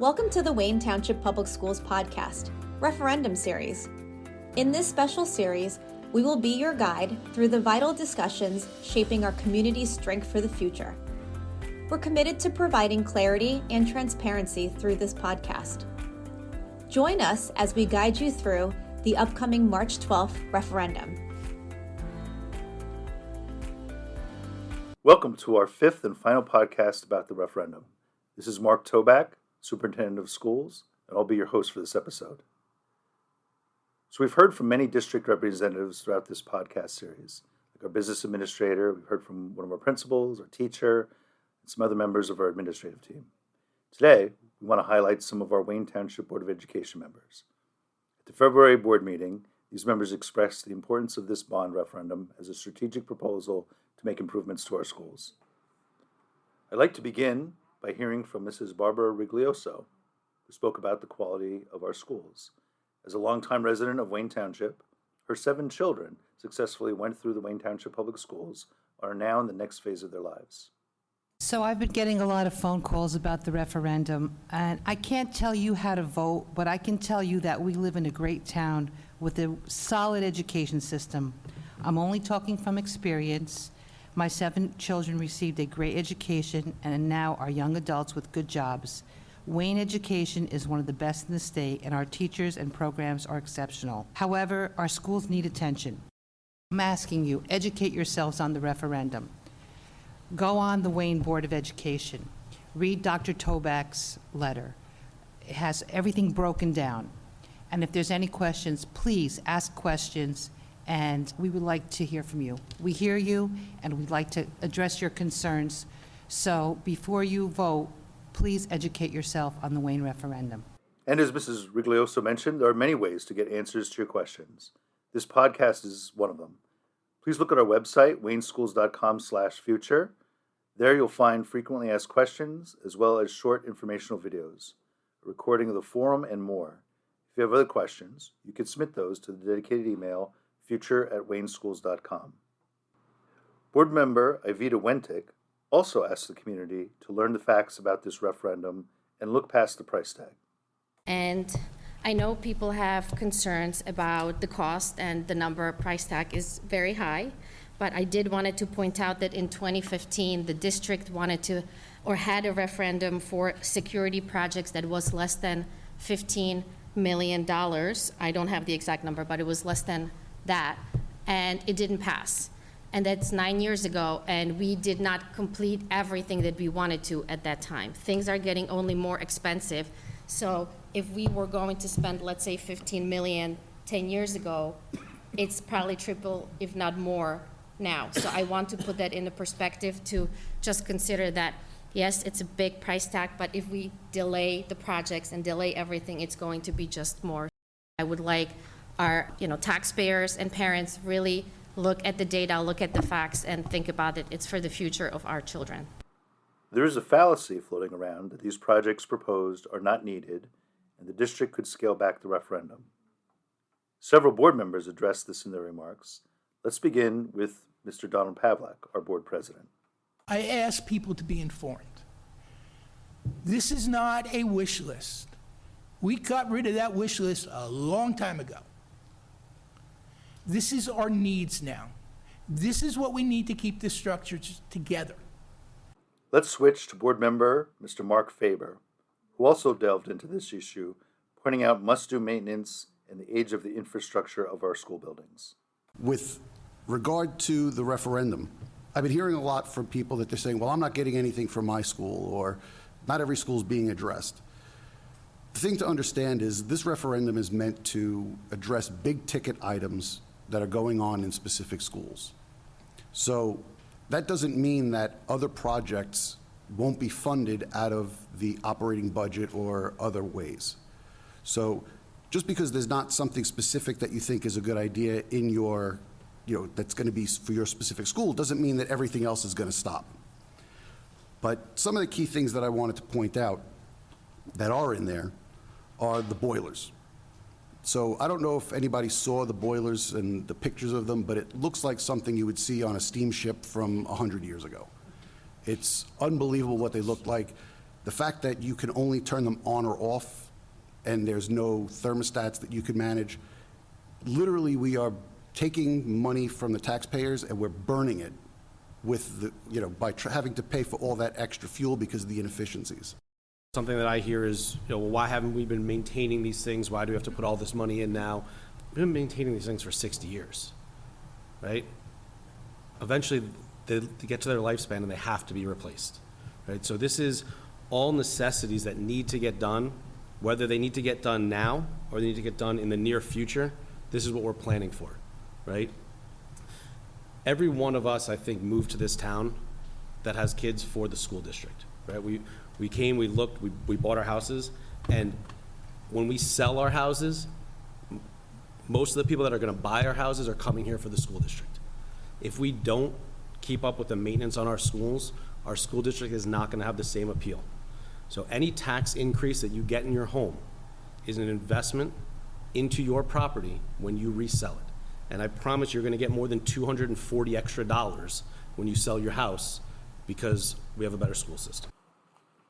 Welcome to the Wayne Township Public Schools podcast, Referendum Series. In this special series, we will be your guide through the vital discussions shaping our community's strength for the future. We're committed to providing clarity and transparency through this podcast. Join us as we guide you through the upcoming March 12th referendum. Welcome to our fifth and final podcast about the referendum. This is Mark Toback, Superintendent of Schools, and I'll be your host for this episode. So we've heard from many district representatives throughout this podcast series, like our business administrator, we've heard from one of our principals, our teacher, and some other members of our administrative team. Today, we want to highlight some of our Wayne Township Board of Education members. At the February board meeting, these members expressed the importance of this bond referendum as a strategic proposal to make improvements to our schools. I'd like to begin by hearing from Mrs. Barbara Riglioso, who spoke about the quality of our schools. As a longtime resident of Wayne Township, her 7 children successfully went through the Wayne Township Public Schools and are now in the next phase of their lives. So I've been getting a lot of phone calls about the referendum, and I can't tell you how to vote, but I can tell you that we live in a great town with a solid education system. I'm only talking from experience. My 7 children received a great education and now are young adults with good jobs. Wayne education is one of the best in the state, and our teachers and programs are exceptional. However, our schools need attention. I'm asking you, educate yourselves on the referendum. Go on the Wayne Board of Education. Read Dr. Toback's letter. It has everything broken down. And if there's any questions, please ask questions, and we would like to hear from you. We hear you, and we'd like to address your concerns. So before you vote, please educate yourself on the Wayne referendum. And as Mrs. Riglioso mentioned, there are many ways to get answers to your questions. This podcast is one of them. Please look at our website, wayneschools.com/future. There you'll find frequently asked questions, as well as short informational videos, a recording of the forum, and more. If you have other questions, you can submit those to the dedicated email, future@wayneschools.com. Board member Ivita Wentic also asked the community to learn the facts about this referendum and look past the price tag. And I know people have concerns about the cost, and the number price tag is very high, but I did wanted to point out that in 2015, the district wanted to, or had a referendum for security projects that was less than $15 million. I don't have the exact number, but it was less than that, and it didn't pass. And that's 9 years ago, and we did not complete everything that we wanted to at that time. Things are getting only more expensive. So if we were going to spend, let's say, $15 million 10 years ago, it's probably triple, if not more, now. So I want to put that into perspective to just consider that, yes, it's a big price tag, but if we delay the projects and delay everything, it's going to be just more. I would like our taxpayers and parents really look at the data, look at the facts, and think about it. It's for the future of our children. There is a fallacy floating around that these projects proposed are not needed, and the district could scale back the referendum. Several board members addressed this in their remarks. Let's begin with Mr. Donald Pavlak, our board president. I ask people to be informed. This is not a wish list. We got rid of that wish list a long time ago. This is our needs now. This is what we need to keep this structure together. Let's switch to board member Mr. Mark Faber, who also delved into this issue, pointing out must-do maintenance and the age of the infrastructure of our school buildings. With regard to the referendum, I've been hearing a lot from people that they're saying, well, I'm not getting anything from my school, or not every school is being addressed. The thing to understand is this referendum is meant to address big ticket items that are going on in specific schools. So that doesn't mean that other projects won't be funded out of the operating budget or other ways. So just because there's not something specific that you think is a good idea in your, that's going to be for your specific school, doesn't mean that everything else is going to stop. But some of the key things that I wanted to point out that are in there are the boilers. So I don't know if anybody saw the boilers and the pictures of them, but it looks like something you would see on a steamship from 100 years ago. It's unbelievable what they look like. The fact that you can only turn them on or off and there's no thermostats that you can manage, literally we are taking money from the taxpayers and we're burning it with the, by having to pay for all that extra fuel because of the inefficiencies. Something that I hear is, well, why haven't we been maintaining these things? Why do we have to put all this money in now? We've been maintaining these things for 60 years, right? Eventually, they get to their lifespan and they have to be replaced, right? So this is all necessities that need to get done, whether they need to get done now or they need to get done in the near future. This is what we're planning for, right? Every one of us, I think, moved to this town that has kids for the school district, right? We came, we looked, we bought our houses, and when we sell our houses, most of the people that are gonna buy our houses are coming here for the school district. If we don't keep up with the maintenance on our school district is not gonna have the same appeal. So any tax increase that you get in your home is an investment into your property when you resell it. And I promise you're gonna get more than $240 extra when you sell your house because we have a better school system.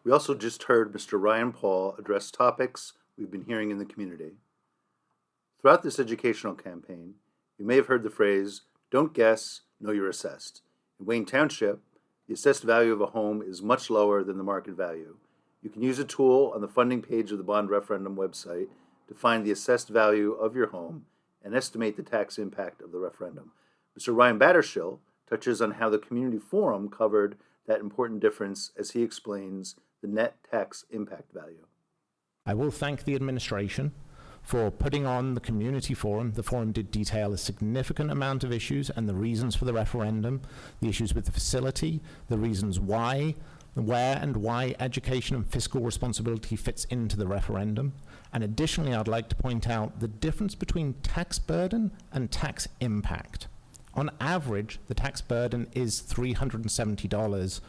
We also just heard Mr. Ryan Paul address topics we've been hearing in the community. Throughout this educational campaign, you may have heard the phrase, "Don't guess, know you're assessed." In Wayne Township, the assessed value of a home is much lower than the market value. You can use a tool on the funding page of the bond referendum website to find the assessed value of your home and estimate the tax impact of the referendum. Mr. Ryan Battershill touches on how the community forum covered that important difference as he explains the net tax impact value. I will thank the administration for putting on the community forum. The forum did detail a significant amount of issues and the reasons for the referendum, the issues with the facility, the reasons why, where and why education and fiscal responsibility fits into the referendum. And additionally, I'd like to point out the difference between tax burden and tax impact. On average, the tax burden is $370.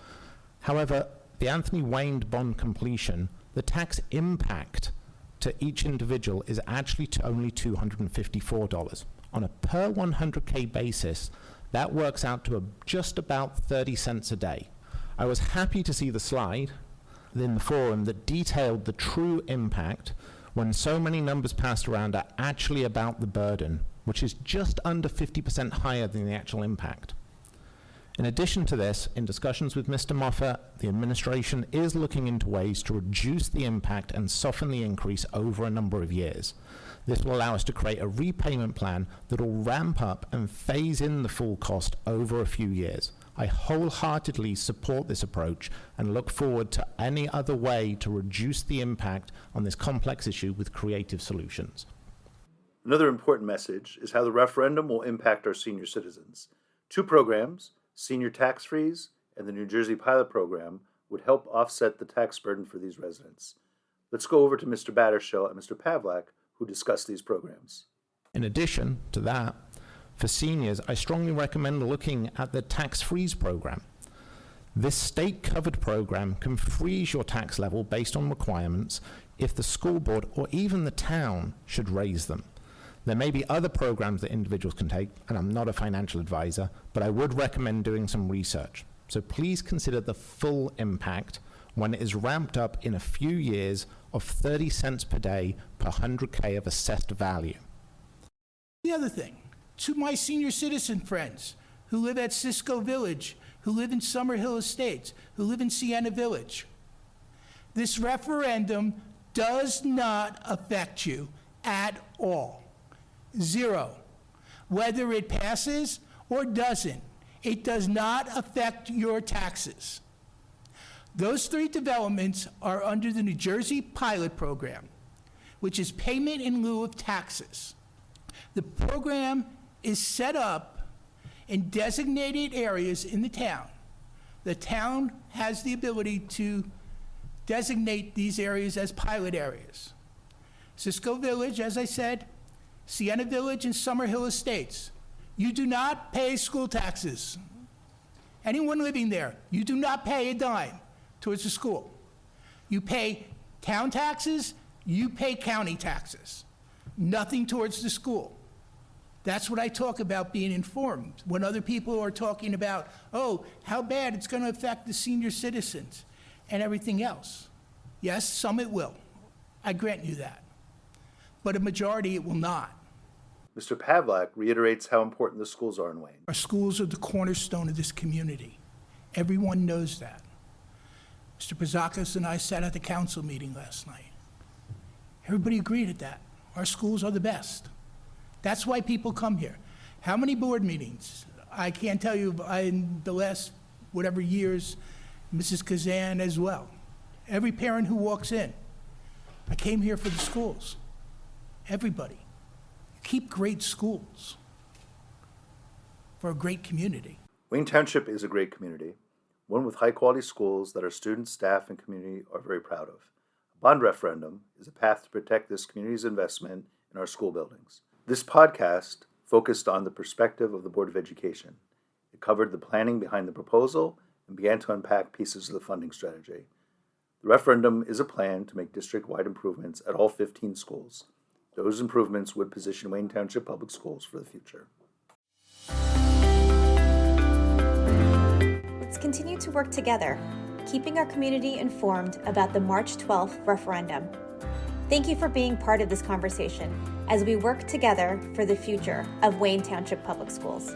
However, the Anthony Wayne bond completion, the tax impact to each individual is actually to only $254. On a per 100K basis, that works out to just about 30 cents a day. I was happy to see the slide in the forum that detailed the true impact when so many numbers passed around are actually about the burden, which is just under 50% higher than the actual impact. In addition to this, in discussions with Mr. Moffat, the administration is looking into ways to reduce the impact and soften the increase over a number of years. This will allow us to create a repayment plan that will ramp up and phase in the full cost over a few years. I wholeheartedly support this approach and look forward to any other way to reduce the impact on this complex issue with creative solutions. Another important message is how the referendum will impact our senior citizens. Two programs, Senior Tax Freeze and the New Jersey Pilot Program, would help offset the tax burden for these residents. Let's go over to Mr. Battershill and Mr. Pavlak, who discuss these programs. In addition to that, for seniors, I strongly recommend looking at the Tax Freeze program. This state-covered program can freeze your tax level based on requirements if the school board or even the town should raise them. There may be other programs that individuals can take, and I'm not a financial advisor, but I would recommend doing some research. So please consider the full impact when it is ramped up in a few years of 30 cents per day per 100K of assessed value. The other thing, to my senior citizen friends who live at Cisco Village, who live in Summerhill Estates, who live in Sienna Village, this referendum does not affect you at all. Zero. Whether it passes or doesn't, it does not affect your taxes. Those three developments are under the New Jersey Pilot Program, which is payment in lieu of taxes. The program is set up in designated areas in the town. The town has the ability to designate these areas as pilot areas. Cisco Village, as I said, Sienna Village and Summerhill Estates. You do not pay school taxes. Anyone living there, you do not pay a dime towards the school. You pay town taxes, you pay county taxes. Nothing towards the school. That's what I talk about being informed. When other people are talking about, oh, how bad it's going to affect the senior citizens and everything else. Yes, some it will. I grant you that. But a majority it will not. Mr. Pavlak reiterates how important the schools are in Wayne. Our schools are the cornerstone of this community. Everyone knows that. Mr. Pazakis and I sat at the council meeting last night. Everybody agreed at that. Our schools are the best. That's why people come here. How many board meetings? I can't tell you in the last whatever years, Mrs. Kazan as well. Every parent who walks in, I came here for the schools. Everybody. Keep great schools for a great community. Wayne Township is a great community, one with high-quality schools that our students, staff, and community are very proud of. A bond referendum is a path to protect this community's investment in our school buildings. This podcast focused on the perspective of the Board of Education. It covered the planning behind the proposal and began to unpack pieces of the funding strategy. The referendum is a plan to make district-wide improvements at all 15 schools. Those improvements would position Wayne Township Public Schools for the future. Let's continue to work together, keeping our community informed about the March 12th referendum. Thank you for being part of this conversation as we work together for the future of Wayne Township Public Schools.